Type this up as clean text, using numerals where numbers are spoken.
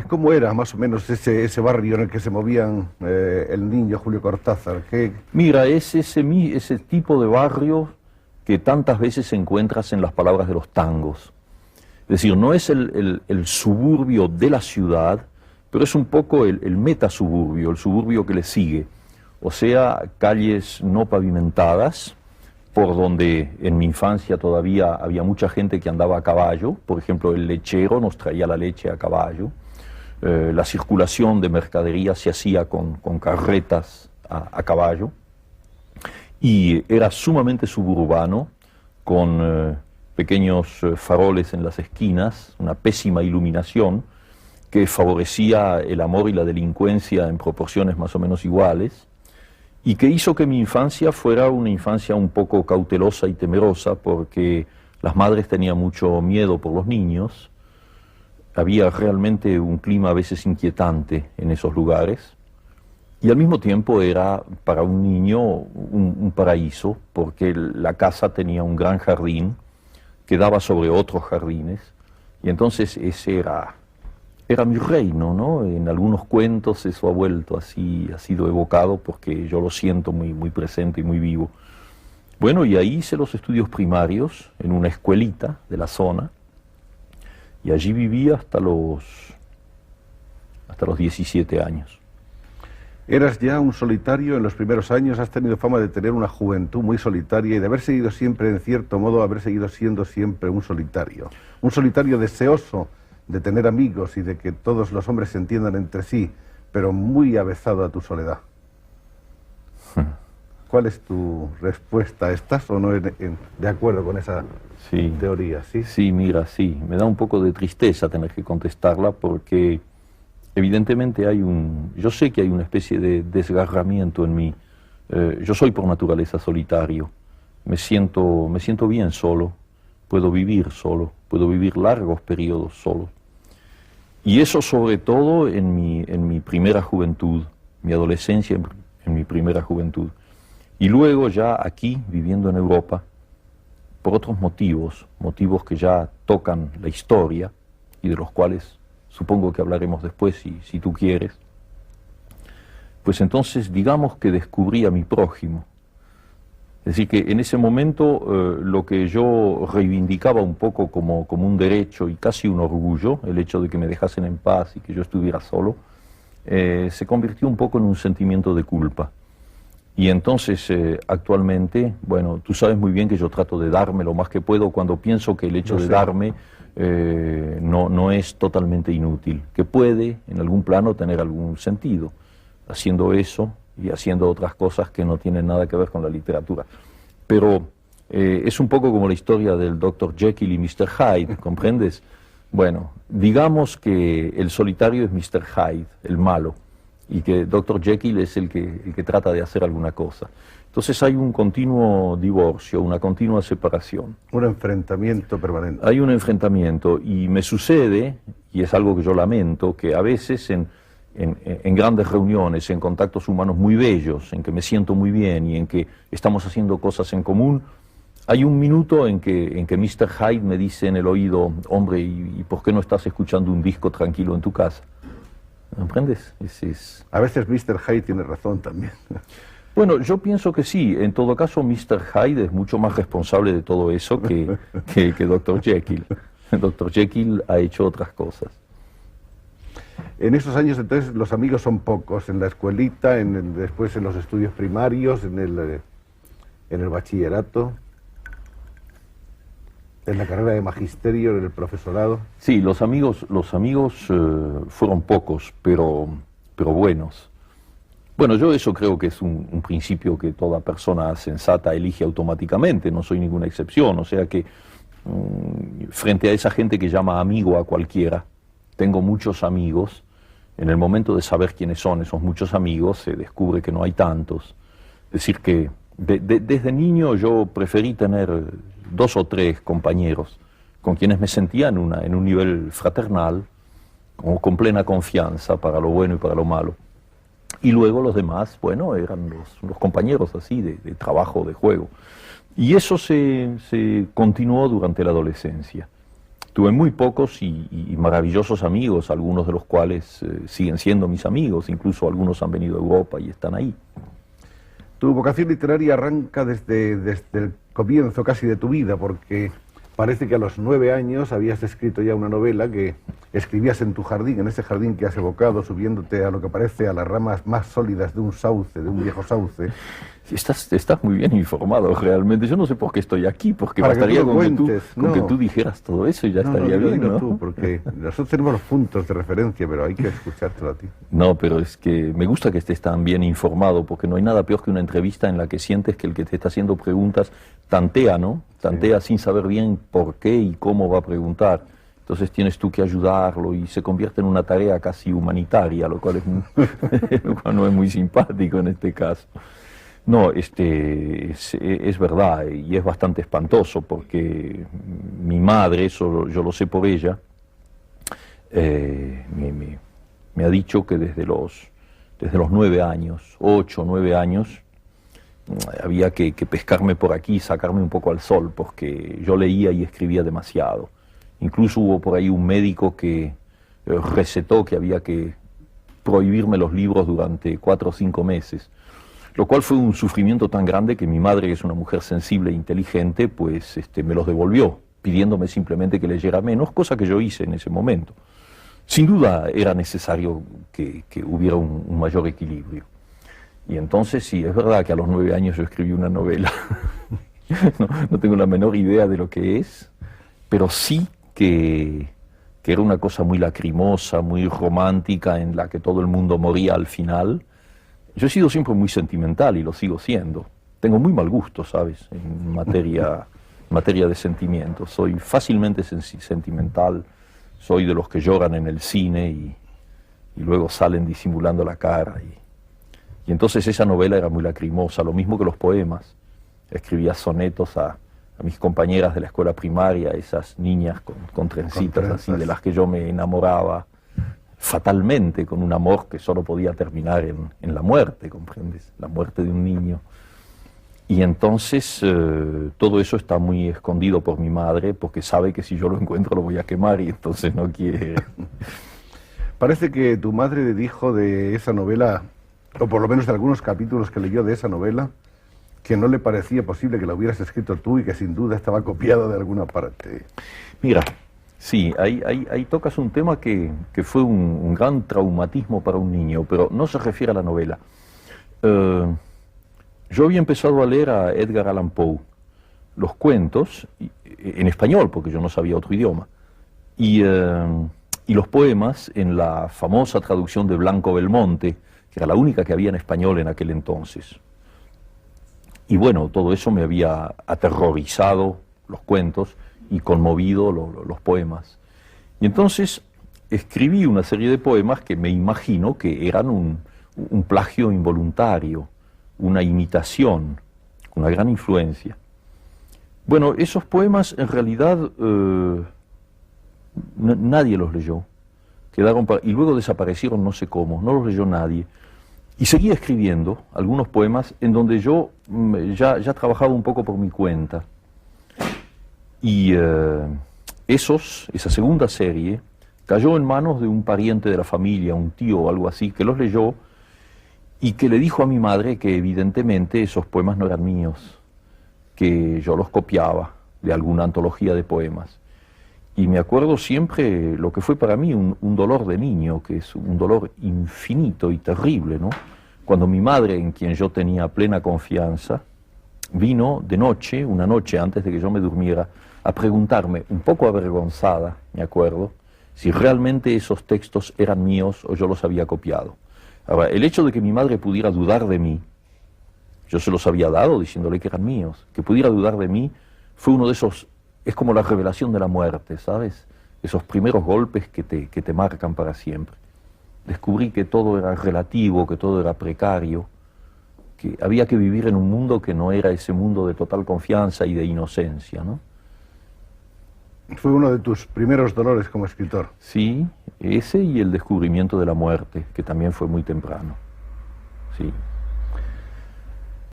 ¿Cómo era más o menos ese barrio en el que se movían el niño Julio Cortázar? Mira, es ese tipo de barrio que tantas veces encuentras en las palabras de los tangos. Es decir, no es el suburbio de la ciudad, pero es un poco el metasuburbio, el suburbio que le sigue. O sea, calles no pavimentadas, por donde en mi infancia todavía había mucha gente que andaba a caballo. Por ejemplo, el lechero nos traía la leche a caballo. La circulación de mercadería se hacía con carretas a caballo. Y era sumamente suburbano, con pequeños faroles en las esquinas, una pésima iluminación que favorecía el amor y la delincuencia en proporciones más o menos iguales, y que hizo que mi infancia fuera una infancia un poco cautelosa y temerosa, porque las madres tenían mucho miedo por los niños. Había realmente un clima a veces inquietante en esos lugares, y al mismo tiempo era para un niño un paraíso, porque la casa tenía un gran jardín que daba sobre otros jardines, y entonces ese era mi reino, ¿no? En algunos cuentos eso ha vuelto así, ha sido evocado porque yo lo siento muy, muy presente y muy vivo. Bueno, y ahí hice los estudios primarios en una escuelita de la zona, y allí viví hasta los 17 años. Eras ya un solitario en los primeros años, has tenido fama de tener una juventud muy solitaria y de haber seguido siempre, en cierto modo, haber seguido siendo siempre un solitario deseoso de tener amigos y de que todos los hombres se entiendan entre sí, pero muy avezado a tu soledad. ¿Cuál es tu respuesta? ¿Estás o no de acuerdo con esa teoría? ¿Sí? Sí, mira, sí. Me da un poco de tristeza tener que contestarla porque evidentemente yo sé que hay una especie de desgarramiento en mí. Yo soy por naturaleza solitario. Me siento bien solo. Puedo vivir solo. Puedo vivir largos periodos solo. Y eso sobre todo en mi primera juventud, mi adolescencia en mi primera juventud. Y luego ya aquí, viviendo en Europa, por otros motivos que ya tocan la historia y de los cuales supongo que hablaremos después si tú quieres, pues entonces digamos que descubrí a mi prójimo. Es decir, que en ese momento lo que yo reivindicaba un poco como un derecho y casi un orgullo, el hecho de que me dejasen en paz y que yo estuviera solo, se convirtió un poco en un sentimiento de culpa. Y entonces actualmente, bueno, tú sabes muy bien que yo trato de darme lo más que puedo cuando pienso que el hecho de darme no es totalmente inútil, que puede en algún plano tener algún sentido, haciendo eso y haciendo otras cosas que no tienen nada que ver con la literatura. Pero es un poco como la historia del Dr. Jekyll y Mr. Hyde, ¿comprendes? Bueno, digamos que el solitario es Mr. Hyde, el malo, y que Dr. Jekyll es el que trata de hacer alguna cosa. Entonces hay un continuo divorcio, una continua separación. Un enfrentamiento permanente. Hay un enfrentamiento, y me sucede, y es algo que yo lamento, que a veces en grandes reuniones, en contactos humanos muy bellos, en que me siento muy bien y en que estamos haciendo cosas en común, hay un minuto en que Mr. Hyde me dice en el oído: hombre, ¿y por qué no estás escuchando un disco tranquilo en tu casa? ¿Comprendes? A veces Mr. Hyde tiene razón también. Bueno, yo pienso que sí. En todo caso, Mr. Hyde es mucho más responsable de todo eso que Dr. Jekyll. Dr. Jekyll ha hecho otras cosas. En esos años entonces los amigos son pocos, en la escuelita, después en los estudios primarios, en el bachillerato, en la carrera de magisterio, en el profesorado. Sí, los amigos fueron pocos, pero buenos. Bueno, yo eso creo que es un principio que toda persona sensata elige automáticamente, no soy ninguna excepción, o sea que frente a esa gente que llama amigo a cualquiera, tengo muchos amigos. En el momento de saber quiénes son esos muchos amigos, se descubre que no hay tantos. Es decir, que desde niño yo preferí tener 2 o 3 compañeros con quienes me sentía en un nivel fraternal, con plena confianza para lo bueno y para lo malo. Y luego los demás, bueno, eran los compañeros así de trabajo, de juego. Y eso se continuó durante la adolescencia. Tuve muy pocos y maravillosos amigos, algunos de los cuales siguen siendo mis amigos, incluso algunos han venido a Europa y están ahí. Tu vocación literaria arranca desde el comienzo casi de tu vida, porque parece que a los 9 años habías escrito ya una novela que escribías en tu jardín, en ese jardín que has evocado, subiéndote a lo que parece a las ramas más sólidas de un sauce, de un viejo sauce. Estás muy bien informado realmente. Yo no sé por qué estoy aquí, porque Para bastaría con que tú dijeras todo eso y ya estaría bien, ¿no? Tú, porque nosotros tenemos los puntos de referencia, pero hay que escuchártelo a ti. No, pero es que me gusta que estés tan bien informado, porque no hay nada peor que una entrevista en la que sientes que el que te está haciendo preguntas tantea, ¿no? Tantea sin saber bien por qué y cómo va a preguntar. Entonces tienes tú que ayudarlo y se convierte en una tarea casi humanitaria, lo cual no es muy simpático en este caso. No, es verdad y es bastante espantoso porque mi madre, eso yo lo sé por ella, me ha dicho que desde los 9 años, 8 o 9 años, había que pescarme por aquí, sacarme un poco al sol, porque yo leía y escribía demasiado. Incluso hubo por ahí un médico que recetó que había que prohibirme los libros durante 4 o 5 meses. Lo cual fue un sufrimiento tan grande que mi madre, que es una mujer sensible e inteligente, pues me los devolvió, pidiéndome simplemente que leyera menos, cosa que yo hice en ese momento. Sin duda era necesario que hubiera un mayor equilibrio. Y entonces sí, es verdad que a los 9 años yo escribí una novela. No tengo la menor idea de lo que es, pero sí que era una cosa muy lacrimosa, muy romántica, en la que todo el mundo moría al final. Yo he sido siempre muy sentimental y lo sigo siendo. Tengo muy mal gusto, ¿sabes?, en materia de sentimientos. Soy fácilmente sentimental, soy de los que lloran en el cine y luego salen disimulando la cara. Y entonces esa novela era muy lacrimosa, lo mismo que los poemas. Escribía sonetos a mis compañeras de la escuela primaria, esas niñas con trencitas así, de las que yo me enamoraba fatalmente, con un amor que solo podía terminar en la muerte, ¿comprendes? La muerte de un niño. Y entonces todo eso está muy escondido por mi madre, porque sabe que si yo lo encuentro lo voy a quemar y entonces no quiere. Parece que tu madre dijo de esa novela, o por lo menos de algunos capítulos que leyó de esa novela, que no le parecía posible que la hubieras escrito tú y que sin duda estaba copiada de alguna parte. Mira, sí, ahí tocas un tema que fue un gran traumatismo para un niño, pero no se refiere a la novela. Yo había empezado a leer a Edgar Allan Poe, los cuentos, en español, porque yo no sabía otro idioma, y los poemas en la famosa traducción de Blanco Belmonte, que era la única que había en español en aquel entonces. Y bueno, todo eso me había aterrorizado, los cuentos, y conmovido los poemas. Y entonces escribí una serie de poemas que me imagino que eran un plagio involuntario, una imitación, una gran influencia. Bueno, esos poemas en realidad nadie los leyó, y luego desaparecieron no sé cómo, no los leyó nadie. Y seguía escribiendo algunos poemas en donde yo ya trabajaba un poco por mi cuenta. Y esa segunda serie cayó en manos de un pariente de la familia, un tío o algo así, que los leyó y que le dijo a mi madre que evidentemente esos poemas no eran míos, que yo los copiaba de alguna antología de poemas. Y me acuerdo siempre lo que fue para mí un dolor de niño, que es un dolor infinito y terrible, ¿no? Cuando mi madre, en quien yo tenía plena confianza, vino de noche, una noche antes de que yo me durmiera, a preguntarme, un poco avergonzada, me acuerdo, si realmente esos textos eran míos o yo los había copiado. Ahora, el hecho de que mi madre pudiera dudar de mí, yo se los había dado diciéndole que eran míos, que pudiera dudar de mí, fue uno de esos, es como la revelación de la muerte, ¿sabes? Esos primeros golpes que te marcan para siempre. Descubrí que todo era relativo, que todo era precario, que había que vivir en un mundo que no era ese mundo de total confianza y de inocencia, ¿no? Fue uno de tus primeros dolores como escritor. Sí, ese y el descubrimiento de la muerte, que también fue muy temprano. Sí.